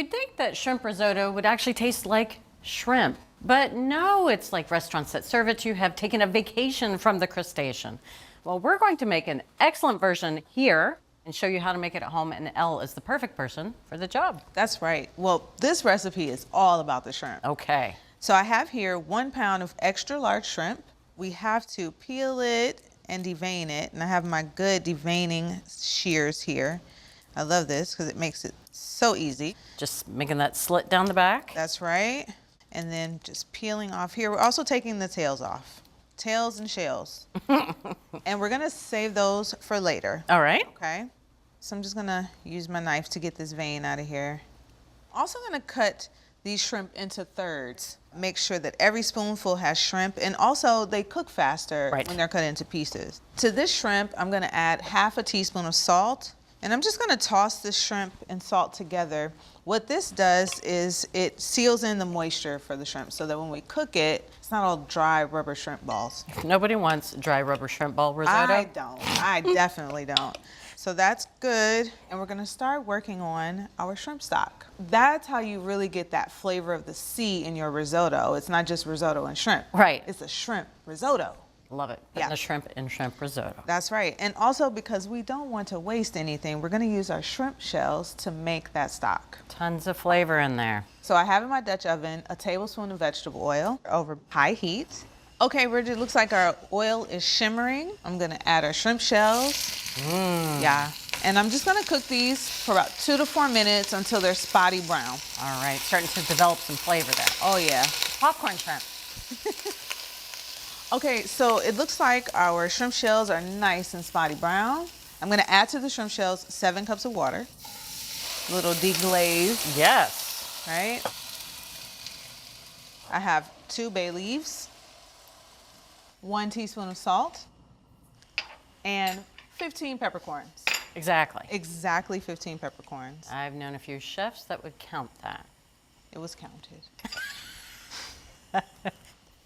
You'd think that shrimp risotto would actually taste like shrimp, but no, it's like restaurants that serve it. You have taken a vacation from the crustacean. Well, we're going to make an excellent version here and show you how to make it at home, and Elle is the perfect person for the job. That's right. Well, this recipe is all about the shrimp. Okay. So I have here 1 pound of extra large shrimp. We have to peel it and devein it, and I have my good deveining shears here. I love this because it makes it so easy. Just making that slit down the back. That's right. And then just peeling off here. We're also taking the tails off. Tails and shells. And we're gonna save those for later. All right. Okay. So I'm just gonna use my knife to get this vein out of here. Also gonna cut these shrimp into thirds. Make sure that every spoonful has shrimp, and also they cook faster when they're cut into pieces. To this shrimp, I'm gonna add half a teaspoon of salt, and I'm just gonna toss this shrimp and salt together. What this does is it seals in the moisture for the shrimp so that when we cook it, it's not all dry rubber shrimp balls. Nobody wants dry rubber shrimp ball risotto. I don't. I definitely don't. So that's good. And we're gonna start working on our shrimp stock. That's how you really get that flavor of the sea in your risotto. It's not just risotto and shrimp. Right. It's a shrimp risotto. Love it. Yeah. The shrimp and shrimp risotto. That's right. And also because we don't want to waste anything, we're gonna use our shrimp shells to make that stock. Tons of flavor in there. So I have in my Dutch oven a tablespoon of vegetable oil over high heat. Okay, Bridget, looks like our oil is shimmering. I'm gonna add our shrimp shells. Yeah, and I'm just gonna cook these for about 2 to 4 minutes until they're spotty brown. All right, starting to develop some flavor there. Oh yeah. Popcorn shrimp. Okay, so it looks like our shrimp shells are nice and spotty brown. I'm gonna add to the shrimp shells 7 cups of water. A little deglaze. Yes. Right? I have 2 bay leaves, 1 teaspoon of salt, and 15 peppercorns. Exactly. Exactly 15 peppercorns. I've known a few chefs that would count that. It was counted.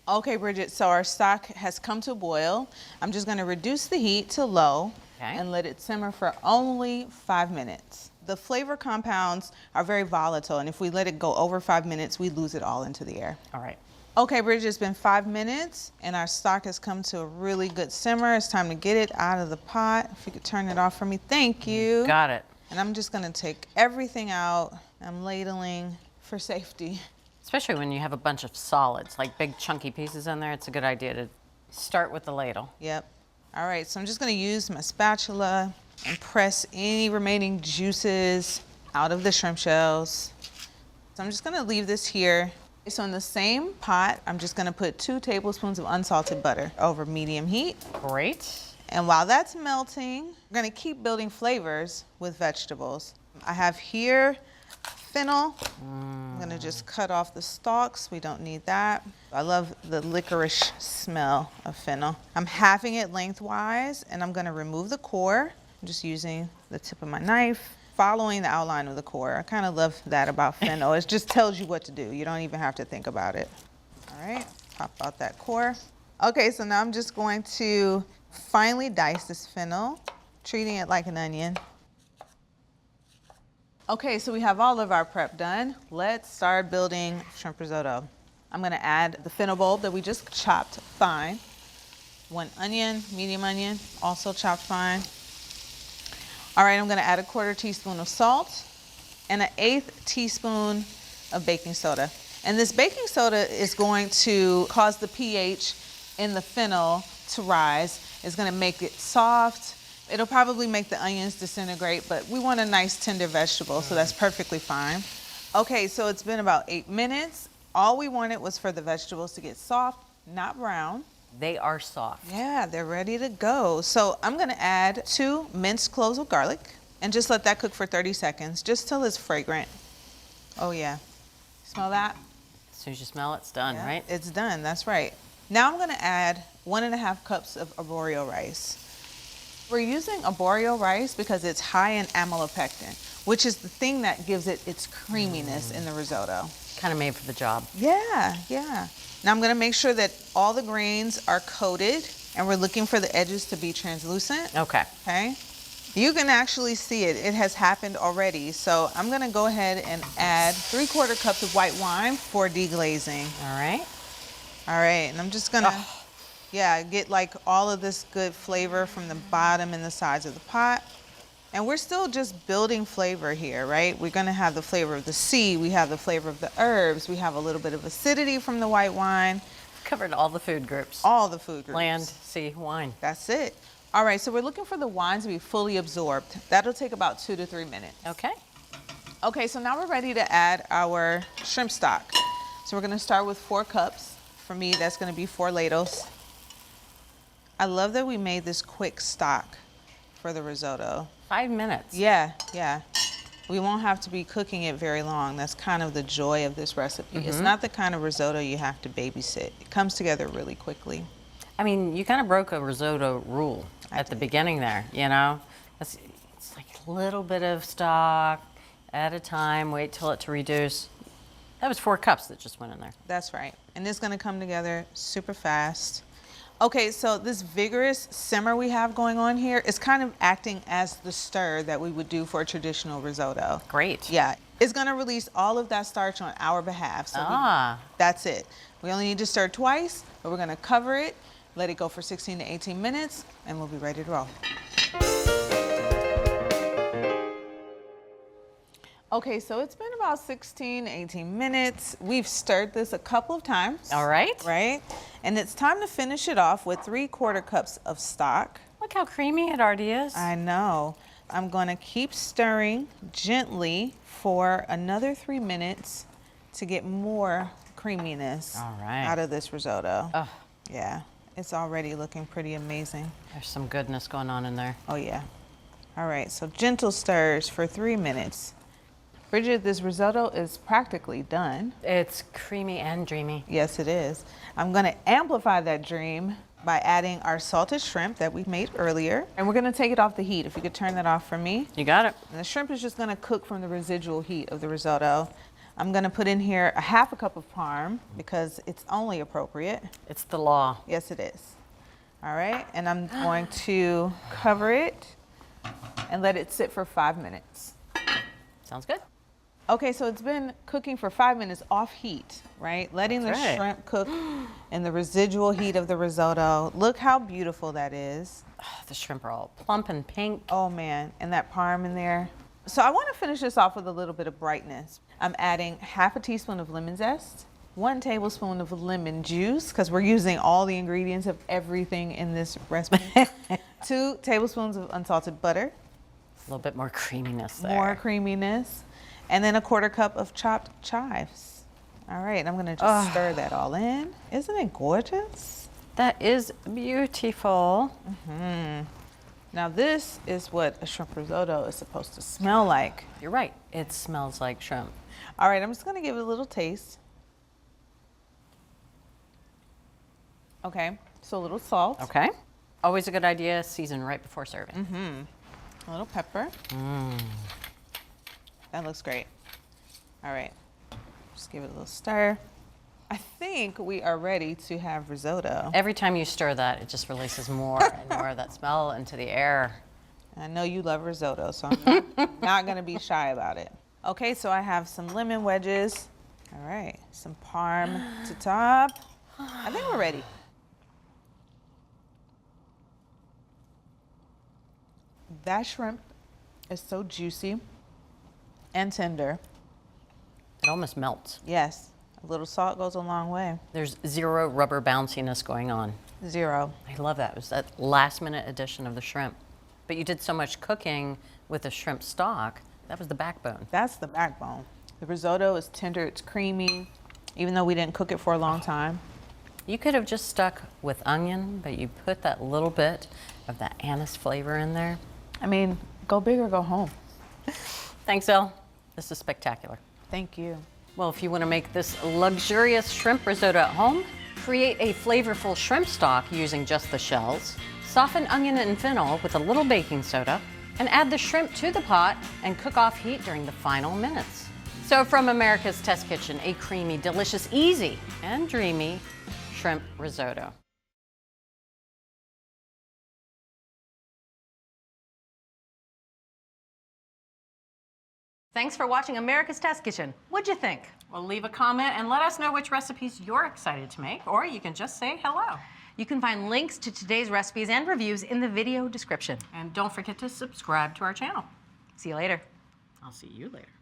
Okay, Bridget, so our stock has come to a boil. I'm just gonna reduce the heat to low and let it simmer for only 5 minutes. The flavor compounds are very volatile, and if we let it go over 5 minutes, we lose it all into the air. All right. Okay, Bridget, it's been 5 minutes, and our stock has come to a really good simmer. It's time to get it out of the pot. If you could turn it off for me, thank you. Got it. And I'm just gonna take everything out. I'm ladling for safety. Especially when you have a bunch of solids, like big chunky pieces in there, it's a good idea to start with the ladle. Yep. All right, so I'm just gonna use my spatula and press any remaining juices out of the shrimp shells. So I'm just gonna leave this here. So in the same pot, I'm just gonna put 2 tablespoons of unsalted butter over medium heat. Great. And while that's melting, we're gonna keep building flavors with vegetables. I have here fennel. I'm gonna just cut off the stalks. We don't need that. I love the licorice smell of fennel. I'm halving it lengthwise, and I'm gonna remove the core. I'm just using the tip of my knife, following the outline of the core. I kind of love that about fennel. It just tells you what to do. You don't even have to think about it. All right, pop out that core. Okay, so now I'm just going to finely dice this fennel, treating it like an onion. Okay, so we have all of our prep done. Let's start building shrimp risotto. I'm gonna add the fennel bulb that we just chopped fine. 1 onion, medium onion, also chopped fine. All right, I'm gonna add a 1/4 teaspoon of salt and 1/8 teaspoon of baking soda. And this baking soda is going to cause the pH in the fennel to rise. It's gonna make it soft. It'll probably make the onions disintegrate, but we want a nice tender vegetable, so that's perfectly fine. Okay, so it's been about 8 minutes. All we wanted was for the vegetables to get soft, not brown. They are soft. Yeah, they're ready to go. So I'm gonna add 2 minced cloves of garlic and just let that cook for 30 seconds, just till it's fragrant. Oh yeah, smell that? As soon as you smell it, it's done, right? It's done, that's right. Now I'm gonna add 1½ cups of arborio rice. We're using arborio rice because it's high in amylopectin, which is the thing that gives it its creaminess in the risotto. Kind of made for the job. Yeah, yeah. Now I'm gonna make sure that all the grains are coated, and we're looking for the edges to be translucent. Okay. Okay. You can actually see it. It has happened already. So I'm gonna go ahead and add 3/4 cups of white wine for deglazing. All right. All right, and I'm just gonna, yeah, get like all of this good flavor from the bottom and the sides of the pot. And we're still just building flavor here, right? We're gonna have the flavor of the sea, we have the flavor of the herbs, we have a little bit of acidity from the white wine. Covered all the food groups. All the food groups. Land, sea, wine. That's it. All right, so we're looking for the wines to be fully absorbed. That'll take about 2 to 3 minutes. Okay. Okay, so now we're ready to add our shrimp stock. So we're gonna start with 4 cups. For me, that's gonna be 4 ladles. I love that we made this quick stock for the risotto. 5 minutes. Yeah, yeah. We won't have to be cooking it very long. That's kind of the joy of this recipe. It's not the kind of risotto you have to babysit. It comes together really quickly. I mean, you kind of broke a risotto rule at the beginning there, you know? It's like a little bit of stock at a time, wait till it to reduce. That was 4 cups that just went in there. That's right. And it's gonna come together super fast. Okay, so this vigorous simmer we have going on here is kind of acting as the stir that we would do for a traditional risotto. Great. Yeah, it's gonna release all of that starch on our behalf. So that's it. We only need to stir twice, but we're gonna cover it, let it go for 16 to 18 minutes, and we'll be ready to roll. Okay, so it's been about 16, 18 minutes. We've stirred this a couple of times. All right. Right? And it's time to finish it off with 3/4 cups of stock. Look how creamy it already is. I know. I'm gonna keep stirring gently for another 3 minutes to get more creaminess out of this risotto. Oh. Yeah, it's already looking pretty amazing. There's some goodness going on in there. Oh yeah. All right, so gentle stirs for 3 minutes. Bridget, this risotto is practically done. It's creamy and dreamy. Yes, it is. I'm gonna amplify that dream by adding our salted shrimp that we made earlier. And we're gonna take it off the heat. If you could turn that off for me. You got it. And the shrimp is just gonna cook from the residual heat of the risotto. I'm gonna put in here a 1/2 cup of parm because it's only appropriate. It's the law. Yes, it is. All right, and I'm going to cover it and let it sit for 5 minutes. Sounds good. Okay, so it's been cooking for 5 minutes off heat, right? Letting the shrimp cook in the residual heat of the risotto. Look how beautiful that is. The shrimp are all plump and pink. Oh man, and that parm in there. So I want to finish this off with a little bit of brightness. I'm adding 1/2 teaspoon of lemon zest, 1 tablespoon of lemon juice, because we're using all the ingredients of everything in this recipe. 2 tablespoons of unsalted butter. A little bit more creaminess there. More creaminess. And then 1/4 cup of chopped chives. All right, I'm gonna just stir that all in. Isn't it gorgeous? That is beautiful. Now this is what a shrimp risotto is supposed to smell like. You're right. It smells like shrimp. All right, I'm just gonna give it a little taste. Okay, so a little salt. Okay. Always a good idea, season right before serving. A little pepper. That looks great. All right, just give it a little stir. I think we are ready to have risotto. Every time you stir that, it just releases more and more of that smell into the air. I know you love risotto, so I'm not gonna be shy about it. Okay, so I have some lemon wedges. All right, some parm to top. I think we're ready. That shrimp is so juicy and tender. It almost melts. Yes, a little salt goes a long way. There's zero rubber bounciness going on. 0. I love that. It was that last minute addition of the shrimp. But you did so much cooking with the shrimp stock, that was the backbone. That's the backbone. The risotto is tender, it's creamy, even though we didn't cook it for a long time. You could have just stuck with onion, but you put that little bit of that anise flavor in there. I mean, go big or go home. Thanks, Elle. This is spectacular. Thank you. Well, if you want to make this luxurious shrimp risotto at home, create a flavorful shrimp stock using just the shells, soften onion and fennel with a little baking soda, and add the shrimp to the pot and cook off heat during the final minutes. So from America's Test Kitchen, a creamy, delicious, easy, and dreamy shrimp risotto. Thanks for watching America's Test Kitchen. What'd you think? Well, leave a comment and let us know which recipes you're excited to make, or you can just say hello. You can find links to today's recipes and reviews in the video description. And don't forget to subscribe to our channel. See you later. I'll see you later.